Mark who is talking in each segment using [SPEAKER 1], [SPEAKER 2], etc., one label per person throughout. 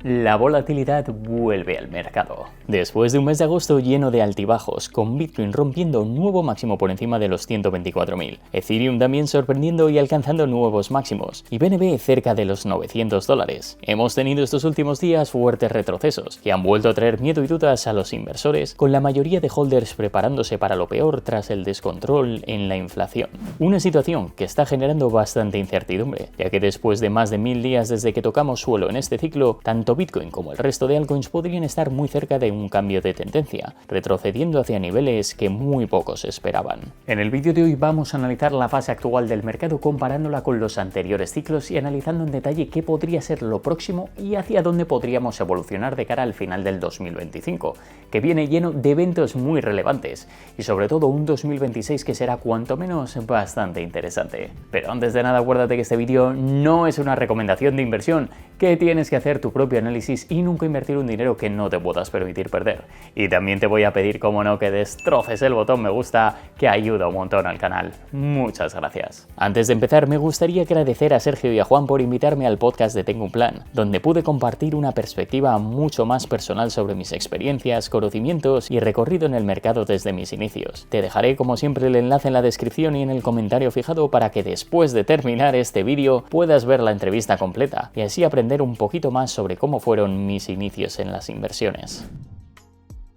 [SPEAKER 1] La volatilidad vuelve al mercado. Después de un mes de agosto lleno de altibajos, con Bitcoin rompiendo un nuevo máximo por encima de los 124.000, Ethereum también sorprendiendo y alcanzando nuevos máximos, y BNB cerca de los $900. Hemos tenido estos últimos días fuertes retrocesos, que han vuelto a traer miedo y dudas a los inversores, con la mayoría de holders preparándose para lo peor tras el descontrol en la inflación. Una situación que está generando bastante incertidumbre, ya que después de más de 1000 días desde que tocamos suelo en este ciclo, tanto Bitcoin como el resto de altcoins podrían estar muy cerca de un cambio de tendencia, retrocediendo hacia niveles que muy pocos esperaban. En el vídeo de hoy vamos a analizar la fase actual del mercado comparándola con los anteriores ciclos y analizando en detalle qué podría ser lo próximo y hacia dónde podríamos evolucionar de cara al final del 2025, que viene lleno de eventos muy relevantes y sobre todo un 2026 que será cuanto menos bastante interesante. Pero antes de nada, acuérdate que este vídeo no es una recomendación de inversión, que tienes que hacer tu propio análisis y nunca invertir un dinero que no te puedas permitir perder. Y también te voy a pedir, como no, que destroces el botón me gusta, que ayuda un montón al canal. Muchas gracias. Antes de empezar, me gustaría agradecer a Sergio y a Juan por invitarme al podcast de Tengo un Plan, donde pude compartir una perspectiva mucho más personal sobre mis experiencias, conocimientos y recorrido en el mercado desde mis inicios. Te dejaré, como siempre, el enlace en la descripción y en el comentario fijado para que después de terminar este vídeo puedas ver la entrevista completa y así aprender un poquito más sobre cómo fueron mis inicios en las inversiones.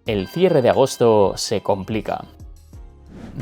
[SPEAKER 1] El cierre de agosto se complica.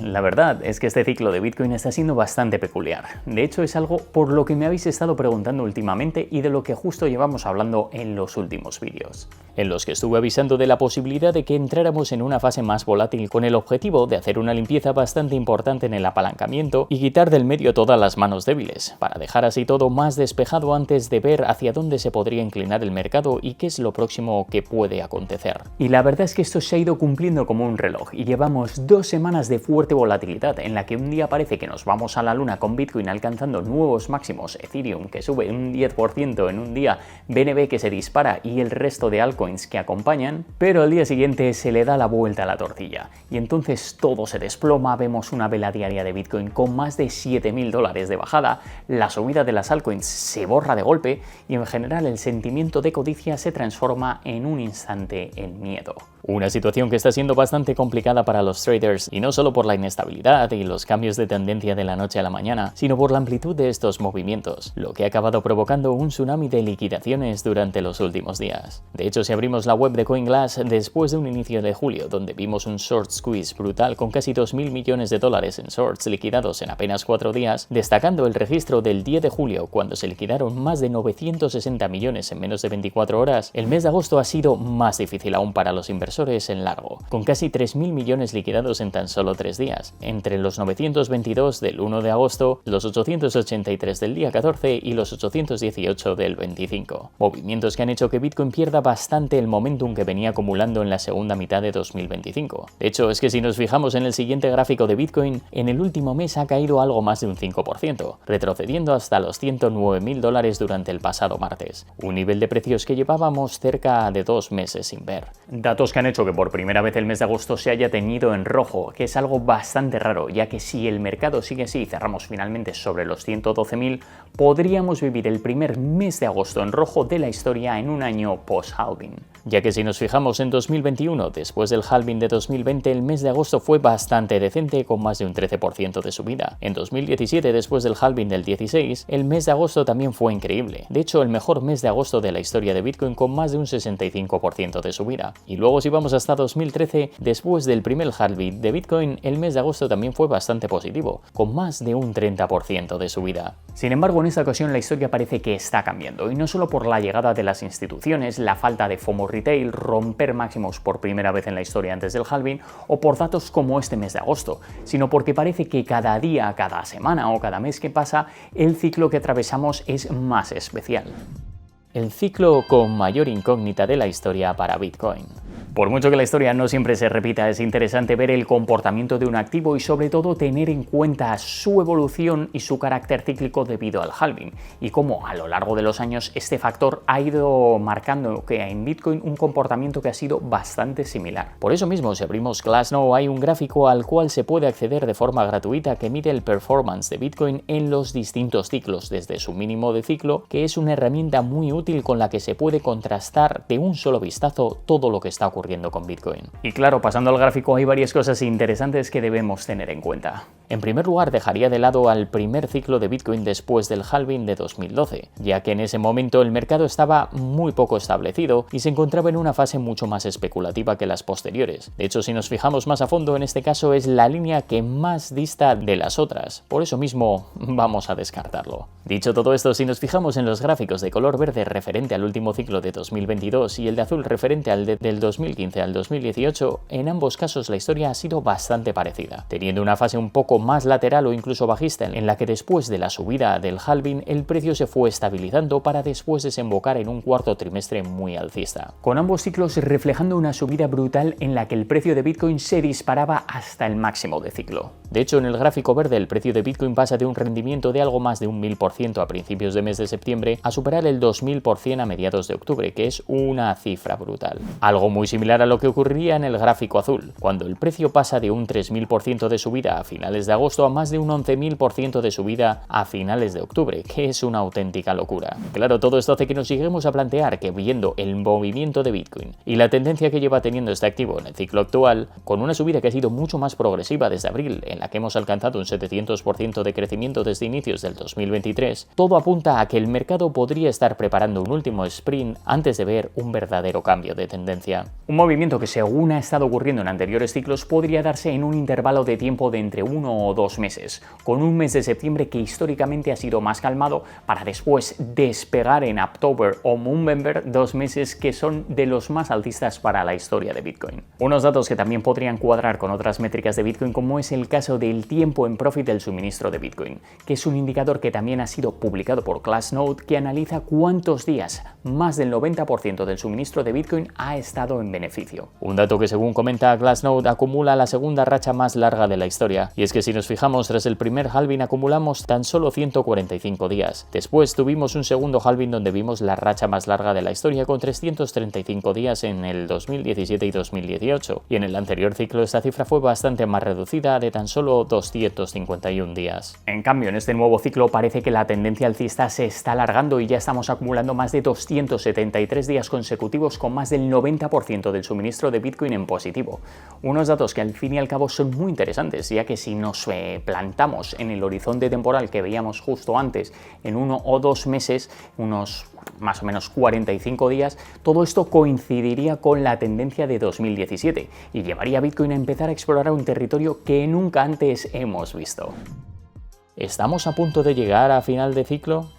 [SPEAKER 1] La verdad es que este ciclo de Bitcoin está siendo bastante peculiar. De hecho, es algo por lo que me habéis estado preguntando últimamente y de lo que justo llevamos hablando en los últimos vídeos, en los que estuve avisando de la posibilidad de que entráramos en una fase más volátil con el objetivo de hacer una limpieza bastante importante en el apalancamiento y quitar del medio todas las manos débiles, para dejar así todo más despejado antes de ver hacia dónde se podría inclinar el mercado y qué es lo próximo que puede acontecer. Y la verdad es que esto se ha ido cumpliendo como un reloj y llevamos 2 semanas de fuerte volatilidad en la que un día parece que nos vamos a la luna con Bitcoin alcanzando nuevos máximos, Ethereum que sube un 10% en un día, BNB que se dispara y el resto de altcoins que acompañan, pero al día siguiente se le da la vuelta a la tortilla y entonces todo se desploma. Vemos una vela diaria de Bitcoin con más de $7.000 de bajada, la subida de las altcoins se borra de golpe y en general el sentimiento de codicia se transforma en un instante en miedo. Una situación que está siendo bastante complicada para los traders y no solo por la inestabilidad y los cambios de tendencia de la noche a la mañana, sino por la amplitud de estos movimientos, lo que ha acabado provocando un tsunami de liquidaciones durante los últimos días. De hecho, si abrimos la web de CoinGlass después de un inicio de julio donde vimos un short squeeze brutal con casi $2.000 millones en shorts liquidados en apenas 4 días, destacando el registro del 10 de julio cuando se liquidaron más de 960 millones en menos de 24 horas, el mes de agosto ha sido más difícil aún para los inversores en largo, con casi 3.000 millones liquidados en tan solo 3 días, entre los 922 del 1 de agosto, los 883 del día 14 y los 818 del 25. Movimientos que han hecho que Bitcoin pierda bastante el momentum que venía acumulando en la segunda mitad de 2025. De hecho, es que si nos fijamos en el siguiente gráfico de Bitcoin, en el último mes ha caído algo más de un 5%, retrocediendo hasta los $109.000 durante el pasado martes, un nivel de precios que llevábamos cerca de 2 meses sin ver. Datos que han hecho que por primera vez el mes de agosto se haya teñido en rojo, que es algo bastante raro, ya que si el mercado sigue así y cerramos finalmente sobre los 112.000, podríamos vivir el primer mes de agosto en rojo de la historia en un año post-halving. Ya que si nos fijamos en 2021, después del halving de 2020, el mes de agosto fue bastante decente con más de un 13% de subida. En 2017, después del halving del 16, el mes de agosto también fue increíble. De hecho, el mejor mes de agosto de la historia de Bitcoin con más de un 65% de subida. Y luego si vamos hasta 2013, después del primer halving de Bitcoin, el mes de agosto también fue bastante positivo, con más de un 30% de subida. Sin embargo, en esta ocasión la historia parece que está cambiando, y no solo por la llegada de las instituciones, la falta de FOMO retail, romper máximos por primera vez en la historia antes del halving, o por datos como este mes de agosto, sino porque parece que cada día, cada semana o cada mes que pasa, el ciclo que atravesamos es más especial. El ciclo con mayor incógnita de la historia para Bitcoin. Por mucho que la historia no siempre se repita, es interesante ver el comportamiento de un activo y sobre todo tener en cuenta su evolución y su carácter cíclico debido al halving, y cómo a lo largo de los años este factor ha ido marcando que en Bitcoin un comportamiento que ha sido bastante similar. Por eso mismo, si abrimos Glassnode, hay un gráfico al cual se puede acceder de forma gratuita que mide el performance de Bitcoin en los distintos ciclos, desde su mínimo de ciclo, que es una herramienta muy útil con la que se puede contrastar de un solo vistazo todo lo que está ocurriendo con Bitcoin. Y claro, pasando al gráfico, hay varias cosas interesantes que debemos tener en cuenta. En primer lugar, dejaría de lado al primer ciclo de Bitcoin después del halving de 2012, ya que en ese momento el mercado estaba muy poco establecido y se encontraba en una fase mucho más especulativa que las posteriores. De hecho, si nos fijamos más a fondo, en este caso es la línea que más dista de las otras. Por eso mismo, vamos a descartarlo. Dicho todo esto, si nos fijamos en los gráficos de color verde referente al último ciclo de 2022 y el de azul referente al del 2015 al 2018, en ambos casos la historia ha sido bastante parecida, teniendo una fase un poco más lateral o incluso bajista en la que después de la subida del halving el precio se fue estabilizando para después desembocar en un cuarto trimestre muy alcista, con ambos ciclos reflejando una subida brutal en la que el precio de Bitcoin se disparaba hasta el máximo de ciclo. De hecho, en el gráfico verde el precio de Bitcoin pasa de un rendimiento de algo más de un 1000% a principios de mes de septiembre a superar el 2000% a mediados de octubre, que es una cifra brutal. Algo muy similar a lo que ocurriría en el gráfico azul, cuando el precio pasa de un 3000% de subida a finales de agosto a más de un 11000% de subida a finales de octubre, que es una auténtica locura. Claro, todo esto hace que nos lleguemos a plantear que, viendo el movimiento de Bitcoin y la tendencia que lleva teniendo este activo en el ciclo actual, con una subida que ha sido mucho más progresiva desde abril, en la que hemos alcanzado un 700% de crecimiento desde inicios del 2023, todo apunta a que el mercado podría estar preparando un último sprint antes de ver un verdadero cambio de tendencia. Un movimiento que, según ha estado ocurriendo en anteriores ciclos, podría darse en un intervalo de tiempo de entre 1 o 2 meses, con un mes de septiembre que históricamente ha sido más calmado para después despegar en October o November, 2 meses que son de los más altistas para la historia de Bitcoin. Unos datos que también podrían cuadrar con otras métricas de Bitcoin, como es el caso del tiempo en profit del suministro de Bitcoin, que es un indicador que también ha sido publicado por Glassnode, que analiza cuántos días más del 90% del suministro de Bitcoin ha estado en beneficio. Un dato que, según comenta Glassnode, acumula la segunda racha más larga de la historia, y es que si nos fijamos, tras el primer halving acumulamos tan solo 145 días. Después tuvimos un segundo halving donde vimos la racha más larga de la historia con 335 días en el 2017 y 2018, y en el anterior ciclo esta cifra fue bastante más reducida, de tan solo 251 días. En cambio, en este nuevo ciclo parece que la tendencia alcista se está alargando y ya estamos acumulando más de 273 días consecutivos con más del 90% del suministro de Bitcoin en positivo. Unos datos que al fin y al cabo son muy interesantes, ya que si nos plantamos en el horizonte temporal que veíamos justo antes, en 1 o 2 meses, unos más o menos 45 días, todo esto coincidiría con la tendencia de 2017 y llevaría a Bitcoin a empezar a explorar un territorio que nunca antes hemos visto. ¿Estamos a punto de llegar a final de ciclo?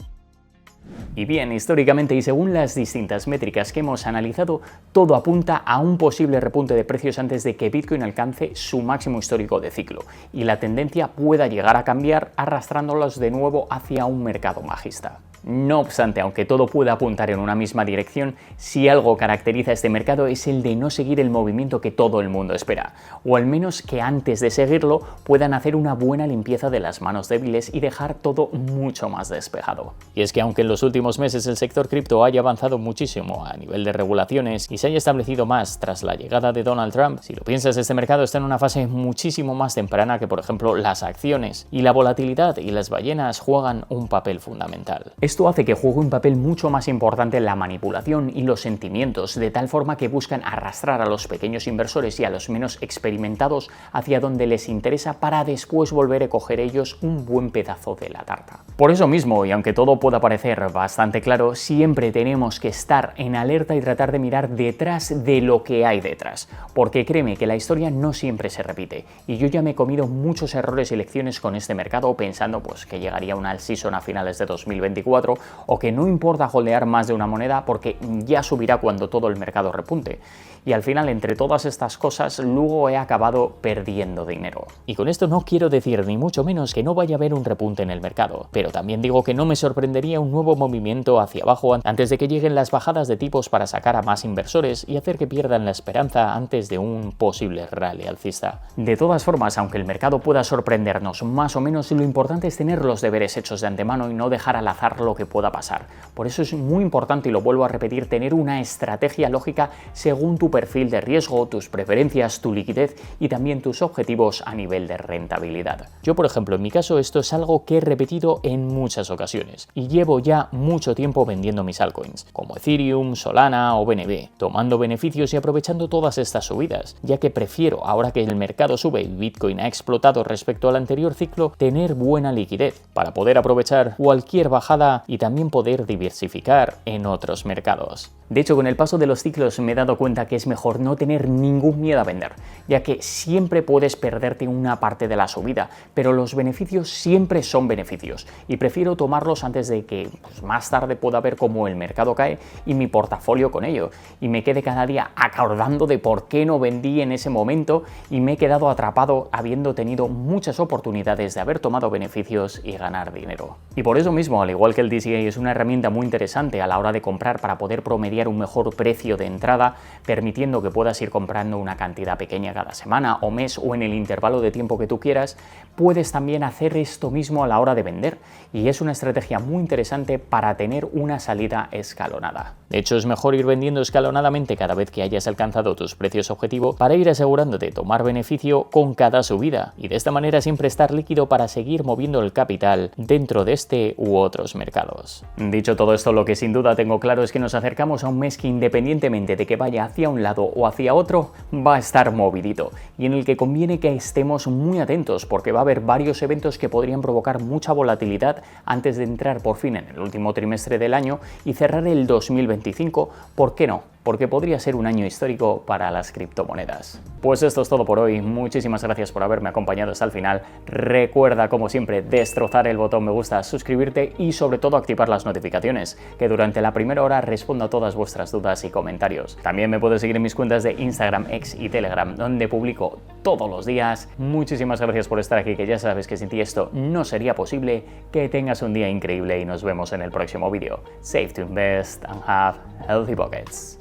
[SPEAKER 1] Y bien, históricamente y según las distintas métricas que hemos analizado, todo apunta a un posible repunte de precios antes de que Bitcoin alcance su máximo histórico de ciclo y la tendencia pueda llegar a cambiar, arrastrándolos de nuevo hacia un mercado bajista. No obstante, aunque todo pueda apuntar en una misma dirección, si algo caracteriza a este mercado es el de no seguir el movimiento que todo el mundo espera, o al menos que antes de seguirlo puedan hacer una buena limpieza de las manos débiles y dejar todo mucho más despejado. Y es que aunque en los últimos meses el sector cripto haya avanzado muchísimo a nivel de regulaciones y se haya establecido más tras la llegada de Donald Trump, si lo piensas, este mercado está en una fase muchísimo más temprana que, por ejemplo, las acciones, y la volatilidad y las ballenas juegan un papel fundamental. Esto hace que juegue un papel mucho más importante en la manipulación y los sentimientos, de tal forma que buscan arrastrar a los pequeños inversores y a los menos experimentados hacia donde les interesa para después volver a coger ellos un buen pedazo de la tarta. Por eso mismo, y aunque todo pueda parecer bastante claro, siempre tenemos que estar en alerta y tratar de mirar detrás de lo que hay detrás, porque créeme que la historia no siempre se repite, y yo ya me he comido muchos errores y lecciones con este mercado pensando pues que llegaría un all season a finales de 2024 2024, o que no importa holdear más de una moneda porque ya subirá cuando todo el mercado repunte. Y al final, entre todas estas cosas, luego he acabado perdiendo dinero. Y con esto no quiero decir ni mucho menos que no vaya a haber un repunte en el mercado, pero también digo que no me sorprendería un nuevo movimiento hacia abajo antes de que lleguen las bajadas de tipos para sacar a más inversores y hacer que pierdan la esperanza antes de un posible rally alcista. De todas formas, aunque el mercado pueda sorprendernos más o menos, lo importante es tener los deberes hechos de antemano y no dejar al azar lo que pueda pasar. Por eso es muy importante, y lo vuelvo a repetir, tener una estrategia lógica según tu perfil de riesgo, tus preferencias, tu liquidez y también tus objetivos a nivel de rentabilidad. Yo, por ejemplo, en mi caso, esto es algo que he repetido en muchas ocasiones y llevo ya mucho tiempo vendiendo mis altcoins, como Ethereum, Solana o BNB, tomando beneficios y aprovechando todas estas subidas, ya que prefiero, ahora que el mercado sube y Bitcoin ha explotado respecto al anterior ciclo, tener buena liquidez para poder aprovechar cualquier bajada y también poder diversificar en otros mercados. De hecho, con el paso de los ciclos me he dado cuenta que es mejor no tener ningún miedo a vender, ya que siempre puedes perderte una parte de la subida, pero los beneficios siempre son beneficios y prefiero tomarlos antes de que más tarde pueda ver cómo el mercado cae y mi portafolio con ello, y me quede cada día acordando de por qué no vendí en ese momento y me he quedado atrapado habiendo tenido muchas oportunidades de haber tomado beneficios y ganar dinero. Y por eso mismo, al igual que el DCA es una herramienta muy interesante a la hora de comprar para poder promediar un mejor precio de entrada, permitiendo que puedas ir comprando una cantidad pequeña cada semana o mes o en el intervalo de tiempo que tú quieras, puedes también hacer esto mismo a la hora de vender, y es una estrategia muy interesante para tener una salida escalonada. De hecho, es mejor ir vendiendo escalonadamente cada vez que hayas alcanzado tus precios objetivo para ir asegurándote tomar beneficio con cada subida y de esta manera siempre estar líquido para seguir moviendo el capital dentro de este u otros mercados. Dicho todo esto, lo que sin duda tengo claro es que nos acercamos a un mes que, independientemente de que vaya hacia un lado o hacia otro, va a estar movidito y en el que conviene que estemos muy atentos porque va a haber varios eventos que podrían provocar mucha volatilidad antes de entrar por fin en el último trimestre del año y cerrar el 2025, ¿por qué no? Porque podría ser un año histórico para las criptomonedas. Pues esto es todo por hoy, muchísimas gracias por haberme acompañado hasta el final. Recuerda, como siempre, destrozar el botón me gusta, suscribirte y sobre todo activar las notificaciones, que durante la primera hora respondo a todas vuestras dudas y comentarios. También me puedes seguir en mis cuentas de Instagram, X y Telegram, donde publico todos los días. Muchísimas gracias por estar aquí, que ya sabes que sin ti esto no sería posible. Que tengas un día increíble y nos vemos en el próximo vídeo. Save to invest and have healthy pockets.